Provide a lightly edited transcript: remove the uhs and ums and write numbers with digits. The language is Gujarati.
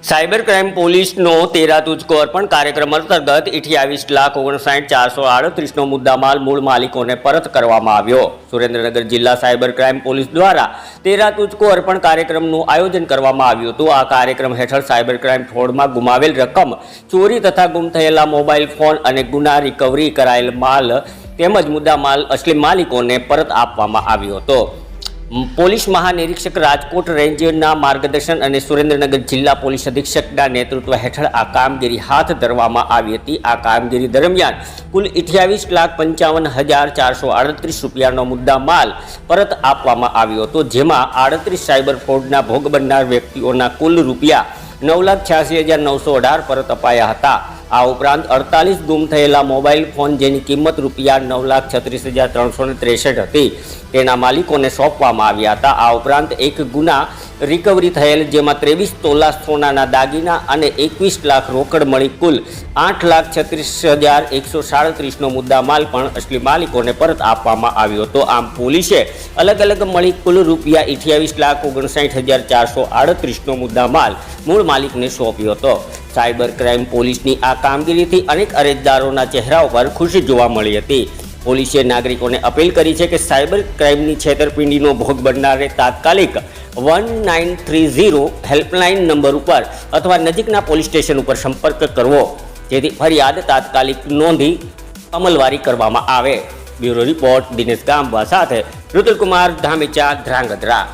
સાયબર ક્રાઇમ પોલીસનો 13 તુજકો અર્પણ કાર્યક્રમ અંતર્ગત 28,59,438નો મુદ્દામાલ મૂળ માલિકોને પરત કરવામાં આવ્યો। સુરેન્દ્રનગર જિલ્લા સાયબર ક્રાઇમ પોલીસ દ્વારા 13 તુજકો અર્પણ કાર્યક્રમનું આયોજન કરવામાં આવ્યું હતું। આ કાર્યક્રમ હેઠળ સાયબર ક્રાઇમ ફ્રોડમાં ગુમાવેલ રકમ, ચોરી તથા ગુમ થયેલા મોબાઈલ ફોન અને ગુના રિકવરી કરાયેલ માલ તેમજ મુદ્દામાલ અસલી માલિકોને પરત આપવામાં આવ્યો હતો। પોલીસ મહાનિરીક્ષક રાજકોટ રેન્જના માર્ગદર્શન અને સુરેન્દ્રનગર જિલ્લા પોલીસ અધિક્ષકના નેતૃત્વ હેઠળ આ કામગીરી હાથ ધરવામાં આવી હતી। આ કામગીરી દરમિયાન કુલ 28,55,438 રૂપિયાનો મુદ્દા માલ પરત આપવામાં આવ્યો હતો, જેમાં 38 સાયબર ફ્રોડના ભોગ બનનાર વ્યક્તિઓના કુલ રૂપિયા 9,86,918 પરત અપાયા હતા। આ ઉપરાંત 48 ગુમ થયેલા મોબાઈલ ફોન જેની કિંમત રૂપિયા 9,36,363 હતી તેના માલિકોને સોંપવામાં આવ્યા હતા। આ ઉપરાંત એક ગુના રિકવરી થયેલ, જેમાં 23 તોલા સોનાના દાગીના અને 21 લાખ રોકડ મળી કુલ 8,36,137નો મુદ્દા માલ પણ અસલી માલિકોને પરત આપવામાં આવ્યો હતો। આમ પોલીસે અલગ અલગ મળી કુલ રૂપિયા 28,59,438નો મુદ્દા માલ મૂળ માલિકને સોંપ્યો હતો। સાયબર ક્રાઇમ પોલીસની આ કામગીરીથી અનેક અરજદારોના ચહેરા પર ખુશી જોવા મળી હતી। પોલીસે નાગરિકોને અપીલ કરી છે કે સાયબર ક્રાઇમની છેતરપિંડીનો ભોગ બનનારે તાત્કાલિક 1930 હેલ્પલાઇન નંબર ઉપર અથવા નજીકના પોલીસ સ્ટેશન ઉપર સંપર્ક કરવો, જેથી ફરિયાદ તાત્કાલિક નોંધી અમલવારી કરવામાં આવે। બ્યુરો રિપોર્ટ દિનેશ ગામવા સાથે ઋતુલકુમાર ધામેચા, ધ્રાંગધ્રા।